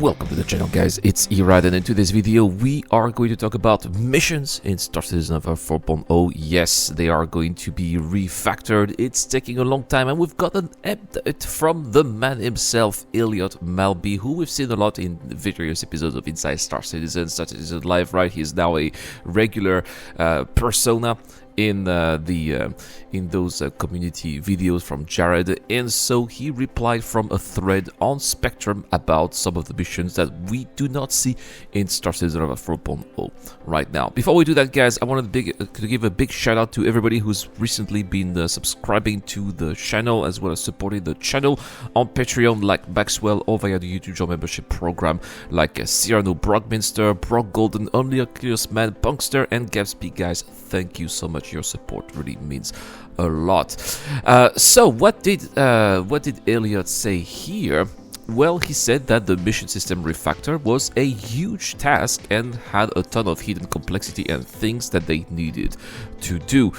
Welcome to the channel, guys. It's Erad, and in today's video we are going to talk about missions in Star Citizen 4.0. Yes, they are going to be refactored. It's taking a long time, and we've got an update from the man himself, Elliot Malby, who we've seen a lot in various episodes of Inside Star Citizen Live, right? He's now a regular persona in those community videos from Jared, and so he replied from a thread on Spectrum about some of the missions that we do not see in Star Citizen 4.0 right now. Before we do that, guys, I wanted to give a big shout out to everybody who's recently been subscribing to the channel as well as supporting the channel on Patreon, like Maxwell, or via the YouTube membership program like Cyrano, Brockminster, Brock Golden, Only a Curious Man, Punkster, and Gatsby. Guys, thank you so much. Your support really means a lot. So what did Elliot say here? Well, he said that the mission system refactor was a huge task and had a ton of hidden complexity and things that they needed to do.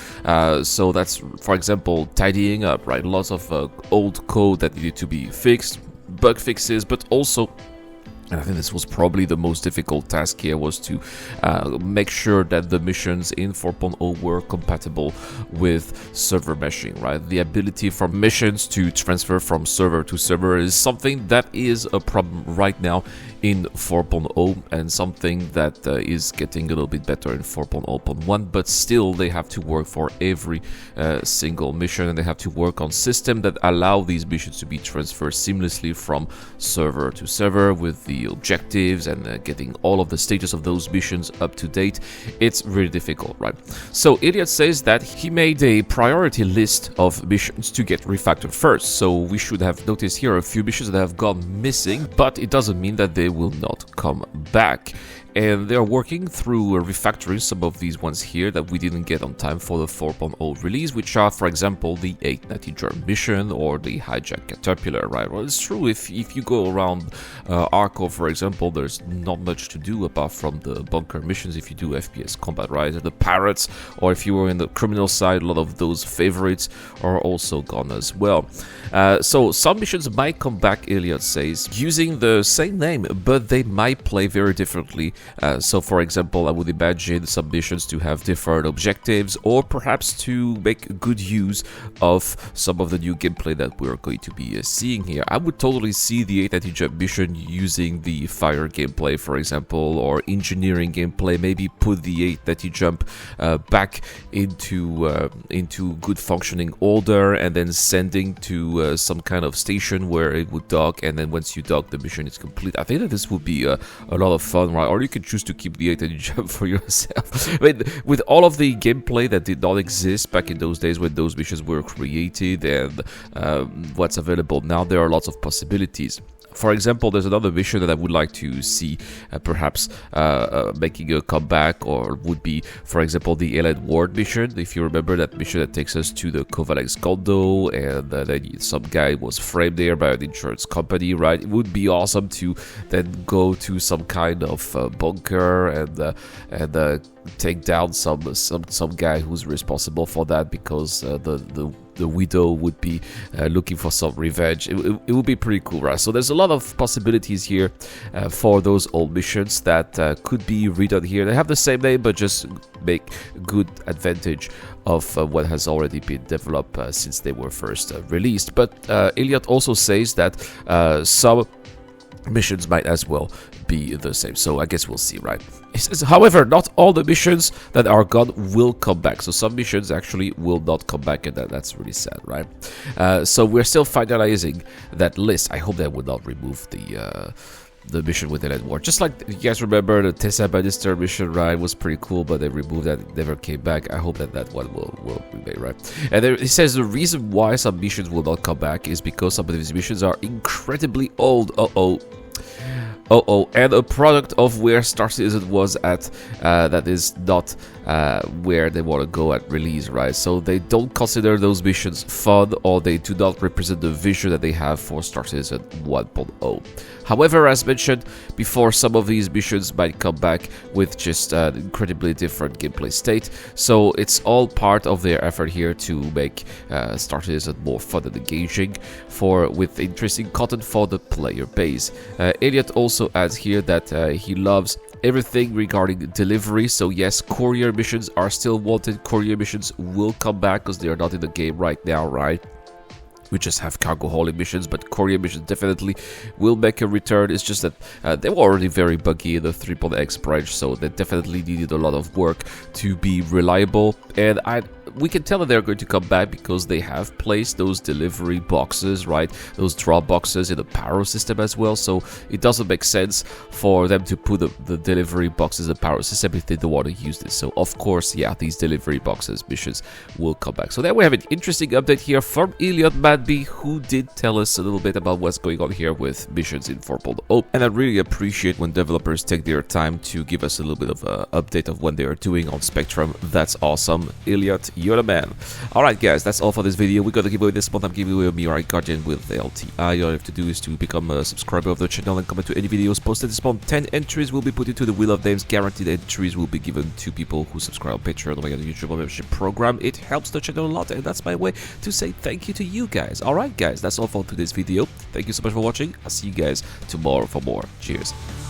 So that's, for example, tidying up, right? Lots of old code that needed to be fixed, bug fixes, but also, and I think this was probably the most difficult task here, was to make sure that the missions in 4.0 were compatible with server meshing, right? The ability for missions to transfer from server to server is something that is a problem right now in 4.0 and something that is getting a little bit better in 4.0.1, but still they have to work for every single mission, and they have to work on systems that allow these missions to be transferred seamlessly from server to server with the objectives and getting all of the status of those missions up to date. It's really difficult, right? So Elliot says that he made a priority list of missions to get refactored first. So we should have noticed here a few missions that have gone missing, but it doesn't mean that they will not come back. And they're working through refactoring some of these ones here that we didn't get on time for the 4.0 release, which are, for example, the 890 germ mission or the hijack caterpillar, right? Well, it's true, if you go around Arco, for example, there's not much to do apart from the bunker missions if you do FPS combat, right? The pirates, or if you were in the criminal side, a lot of those favorites are also gone as well. So some missions might come back, Elliot says, using the same name, but they might play very differently. So for example, I would imagine some missions to have different objectives, or perhaps to make good use of some of the new gameplay that we're going to be seeing here. I would totally see the 890 jump mission using the fire gameplay, for example, or engineering gameplay. Maybe put the 890 jump back into good functioning order, and then sending to some kind of station where it would dock, and then once you dock, the mission is complete. I think that this would be a lot of fun, right? Or you can choose to keep the 890 jump for yourself. I mean, with all of the gameplay that did not exist back in those days when those missions were created, and what's available now, there are lots of possibilities. For example, there's another mission that I would like to see perhaps making a comeback, or would be, for example, the Alien Ward mission. If you remember that mission that takes us to the Kovalex condo, and then some guy was framed there by an insurance company, right? It would be awesome to then go to some kind of bunker and take down some guy who's responsible for that, because the widow would be looking for some revenge. It would be pretty cool, right? So there's a lot of possibilities here for those old missions that could be redone here. They have the same name, but just make good advantage of what has already been developed since they were first released. But Elliot also says that some missions might as well be the same, so I guess we'll see, right? He says, however, not all the missions that are gone will come back. So some missions actually will not come back, and that's really sad, right? So we're still finalizing that list. I hope they will not remove the mission with Alien War. Just like, you guys remember the Tessa Bannister mission, right? It was pretty cool, but they removed that. It never came back. I hope that one will remain, right? And then he says the reason why some missions will not come back is because some of these missions are incredibly old. And a product of where Star Citizen was at, that is not where they want to go at release, right? So they don't consider those missions fun, or they do not represent the vision that they have for Star Citizen 1.0. However, as mentioned before, some of these missions might come back with just an incredibly different gameplay state, so it's all part of their effort here to make Star Citizen more fun and engaging, with interesting content for the player base. Elliot also also adds here that he loves everything regarding delivery. So yes, courier missions are still wanted. Courier missions will come back because they are not in the game right now, right? We just have cargo hauling missions, but courier missions definitely will make a return. It's just that they were already very buggy in the 3.x branch, so they definitely needed a lot of work to be reliable. And we can tell that they're going to come back because they have placed those delivery boxes, right? Those drop boxes in the Paro system as well. So it doesn't make sense for them to put the delivery boxes in the Paro system if they don't want to use this. So of course, yeah, these delivery boxes missions will come back. So there we have an interesting update here from Elliot Madby, who did tell us a little bit about what's going on here with missions in 4.0. And I really appreciate when developers take their time to give us a little bit of an update of what they are doing on Spectrum. That's awesome. Elliot, you're the man. Alright guys, that's all for this video. We got a giveaway this month. I'm giving away a Mirai Guardian with the LTI. All you have to do is to become a subscriber of the channel and comment to any videos posted this month. 10 entries will be put into the Wheel of Names. Guaranteed entries will be given to people who subscribe on Patreon or the YouTube membership program. It helps the channel a lot, and that's my way to say thank you to you guys. Alright guys, that's all for today's video. Thank you so much for watching. I'll see you guys tomorrow for more. Cheers.